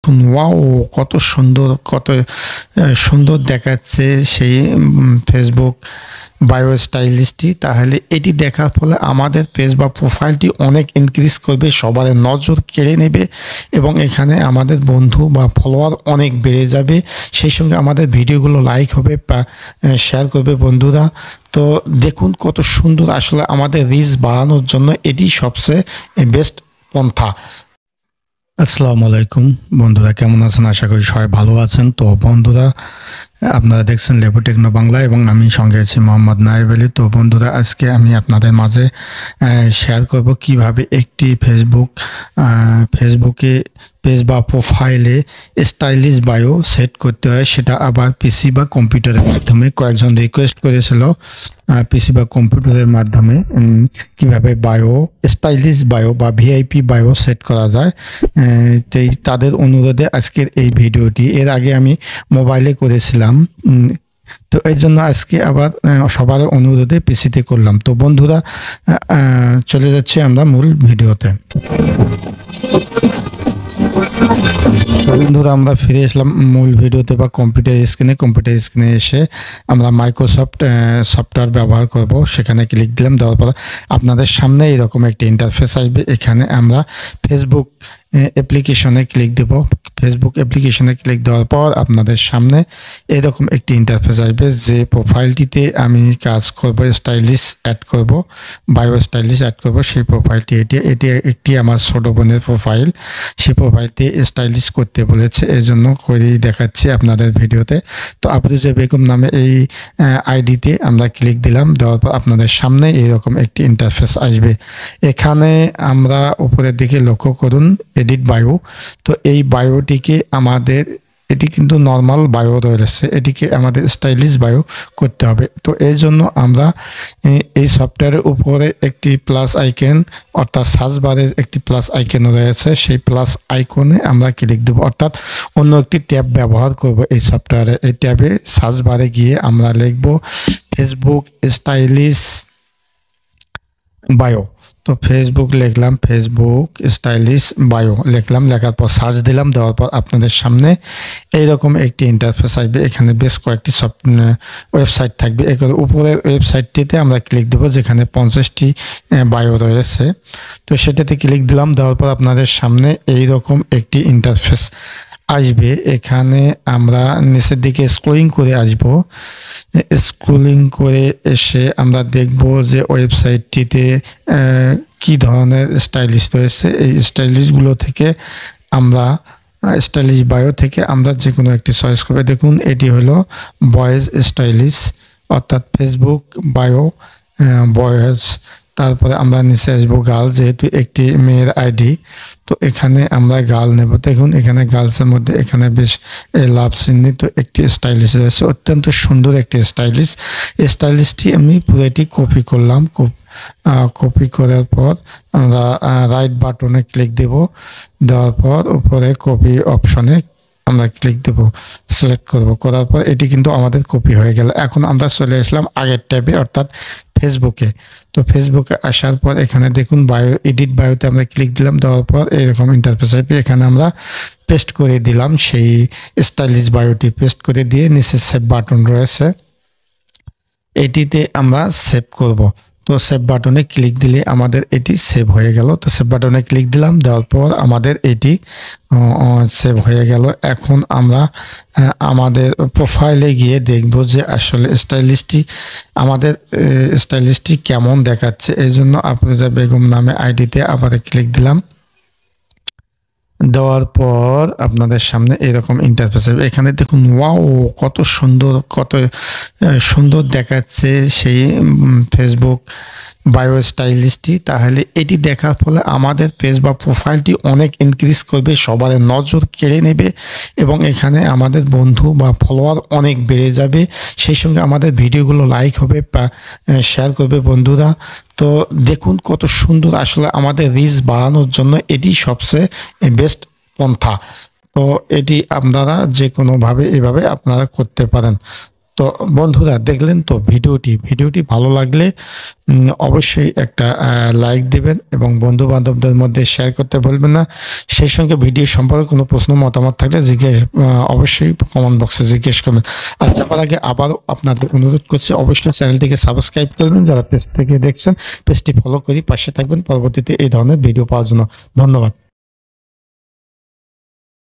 দেখুন, ওয়াও কত সুন্দর, কত সুন্দর দেখাচ্ছে সেই ফেসবুক বায়ো স্টাইলিশটি। তাহলে এটি দেখার ফলে আমাদের পেজ বা প্রোফাইলটি অনেক ইনক্রিজ করবে, সবার নজর কেড়ে নেবে এবং এখানে আমাদের বন্ধু বা ফলোয়ার অনেক বেড়ে যাবে। সেই সঙ্গে আমাদের ভিডিওগুলো লাইক হবে বা শেয়ার করবে বন্ধুরা। তো দেখুন কত সুন্দর, আসলে আমাদের রিচ বাড়ানোর জন্য এটি সবচেয়ে বেস্ট পন্থা। আসসালামু আলাইকুম বন্ধুরা, কেমন আছেন? আশা করি সবাই ভালো আছেন। তো বন্ধুরা, আপনারা দেখছেন লেবু টেকনো বাংলা এবং আমি সঙ্গে আছি মোহাম্মদ নায়েব আলী। তো বন্ধুরা, আজকে আমি আপনাদের মাঝে শেয়ার করব কিভাবে একটি ফেসবুকে পেজ বা প্রোফাইলে স্টাইলিশ বায়ো সেট করতে হয়, সেটা আবার পিসি বা কম্পিউটারের মাধ্যমে। কয়েকজন রিকোয়েস্ট করেছিল পিসি বা কম্পিউটারের মাধ্যমে কিভাবে বায়ো স্টাইলিশ বায়ো বা ভিআইপি বায়ো সেট করা যায়। তাদের অনুরোধে আজকের এই ভিডিওটি। এর আগে আমি মোবাইলে করেছিলাম, তো এর জন্য আজকে আবার সবার অনুরোধে পিসিতে করলাম। তো বন্ধুরা, চলে যাচ্ছি আমরা মূল ভিডিওতে। বন্ধুরা, আমরা ফিরে আসলাম মূল ভিডিওতে বা কম্পিউটার স্ক্রিনে এসে আমরা মাইক্রোসফট সফটওয়্যার ব্যবহার করব। সেখানে ক্লিক দিলাম, দেওয়ার পর আপনাদের সামনে এরকম একটি ইন্টারফেস আসবে। এখানে আমরা ফেসবুক অ্যাপ্লিকেশনে ক্লিক দেব। ফেসবুক অ্যাপ্লিকেশনে ক্লিক দেওয়ার পর আপনাদের সামনে এরকম একটি ইন্টারফেস আসবে। যে প্রোফাইলটিতে আমি কাজ করব, স্টাইলিশ অ্যাড করব, বায়ো স্টাইলিশ অ্যাড করব, সেই প্রোফাইলটি এটি একটি আমার ছোট বোনের প্রোফাইল। সেই প্রোফাইলটি স্টাইলিশ করতে বলেছে, এই জন্য করেই দেখাচ্ছি আপনাদের ভিডিওতে। তো আফরোজা বেগম নামে এই আইডিতে আমরা ক্লিক দিলাম, দেওয়ার পর আপনাদের সামনে এইরকম একটি ইন্টারফেস আসবে। এখানে আমরা উপরের দিকে লক্ষ্য করুন এডিট বায়ো। তো এই বায়োটিকে আমাদের, এটি কিন্তু নর্মাল বায়ো রয়েছে, এটিকে আমাদের স্টাইলিশ বায়ো করতে হবে। তো এই জন্য আমরা এই সফটওয়্যারের উপরে একটি প্লাস আইকন, অর্থাৎ সার্চ বারের একটি প্লাস আইকন রয়েছে, সেই প্লাস আইকনে আমরা ক্লিক দেব, অর্থাৎ অন্য একটি ট্যাব ব্যবহার করব এই সফটওয়্যারে। এই ট্যাবে সার্চ বারে গিয়ে আমরা লিখব ফেসবুক স্টাইলিশ বায়ো। তো ফেসবুক লিখলাম, ফেসবুক স্টাইলিশ বায়ো লিখলাম, লেখার পর সার্চ দিলাম, দেওয়ার পর আপনাদের সামনে এইরকম একটি ইন্টারফেস আসবে। এখানে বেশ কয়েকটি ওয়েবসাইট থাকবে। এর উপরের ওয়েবসাইটটিতে আমরা ক্লিক দেবো, যেখানে 50টি বায়ো রয়েছে। তো সেটাতে ক্লিক দিলাম, দেওয়ার পর আপনাদের সামনে এইরকম একটি ইন্টারফেস আসবে। এখানে আমরা নিচের দিকে স্ক্রলিং করে আসব। স্ক্রলিং করে এসে আমরা দেখব যে ওয়েবসাইটটিতে কি ধরনের স্টাইলিশ রয়েছে। এই স্টাইলিশগুলো থেকে আমরা স্টাইলিশ বায়ো থেকে আমরা যে কোনো একটি চয়েস করবে। দেখুন, এটি হলো বয়েজ স্টাইলিশ, অর্থাৎ ফেসবুক বায়ো বয়েজ। তারপরে আমরা নিচে আসবো গার্ল, যেহেতু একটি মেয়ের আইডি, তো এখানে আমরা গার্ল নেব। দেখুন, এখানে গার্লসের মধ্যে এখানে বেশ লাভ চিহ্নিত একটি স্টাইলিশ রয়েছে, অত্যন্ত সুন্দর একটি স্টাইলিশ। স্টাইলিশটি আমি পুরোটি কপি করলাম। কপি করার পর আমরা রাইট বাটনে ক্লিক দেব, দেওয়ার পর উপরে কপি অপশনে আমরা ক্লিক দেব, সিলেক্ট করব, করার পর এটি কিন্তু আমাদের কপি হয়ে গেল। এখন আমরা চলে আসলাম আগের ট্যাবে, অর্থাৎ ফেসবুকে। তো ফেসবুকে আসার পর এখানে দেখুন বায়ো, এডিট বায়োতে আমরা ক্লিক দিলাম, দেওয়ার পর এরকম ইন্টারফেস আসবে। এখানে আমরা পেস্ট করে দিলাম সেই স্টাইলিশ বায়োটি, পেস্ট করে দিয়ে নিচে সেভ বাটন রয়েছে, এটিতে আমরা সেভ করব। তো সেভ বাটনে ক্লিক দিলে আমাদের এটি সেভ হয়ে গেল। তো সেভ বাটনে ক্লিক দিলাম, দেওয়ার পর আমাদের এটি সেভ হয়ে গেল। এখন আমরা আমাদের প্রোফাইলে গিয়ে দেখব যে আসলে স্টাইলিশটি কেমন দেখাচ্ছে। এই জন্য আফরোজা বেগম নামে আইডিতে আবার ক্লিক দিলাম, দেওয়ার পর আপনাদের সামনে এরকম ইন্টারফেস হবে। এখানে দেখুন, ওয়াও কত সুন্দর, কত সুন্দর দেখাচ্ছে সেই ফেসবুক বায়ো স্টাইলিশটি। তাহলে এটি দেখার ফলে আমাদের পেজ বা প্রোফাইলটি অনেক ইনক্রিজ করবে, সবার নজর কেড়ে নেবে এবং এখানে আমাদের বন্ধু বা ফলোয়ার অনেক বেড়ে যাবে। সেই সঙ্গে আমাদের ভিডিওগুলো লাইক হবে বা শেয়ার করবে বন্ধুরা। তো দেখুন কত সুন্দর, আসলে আমাদের রিচ বাড়ানোর জন্য এটি সবচেয়ে বেস্ট পন্থা। তো এটি আপনারা যে কোনোভাবে এভাবে আপনারা করতে পারেন। তো বন্ধুরা দেখলেন তো ভিডিওটি ভালো লাগলে অবশ্যই একটা লাইক দিবেন এবং বন্ধু বান্ধবদের মধ্যে শেয়ার করতে ভুলবেন না। সেই সঙ্গে ভিডিও সম্পর্কে কোনো প্রশ্ন মতামত থাকলে অবশ্যই কমেন্ট বক্সে জিজ্ঞেস করবেন। আর যাবার আগে আবারও আপনাদের অনুরোধ করছি অবশ্যই চ্যানেলটিকে সাবস্ক্রাইব করবেন, যারা পেজ থেকে দেখছেন পেজটি ফলো করে পাশে থাকবেন পরবর্তীতে এই ধরনের ভিডিও পাওয়ার জন্য। ধন্যবাদ।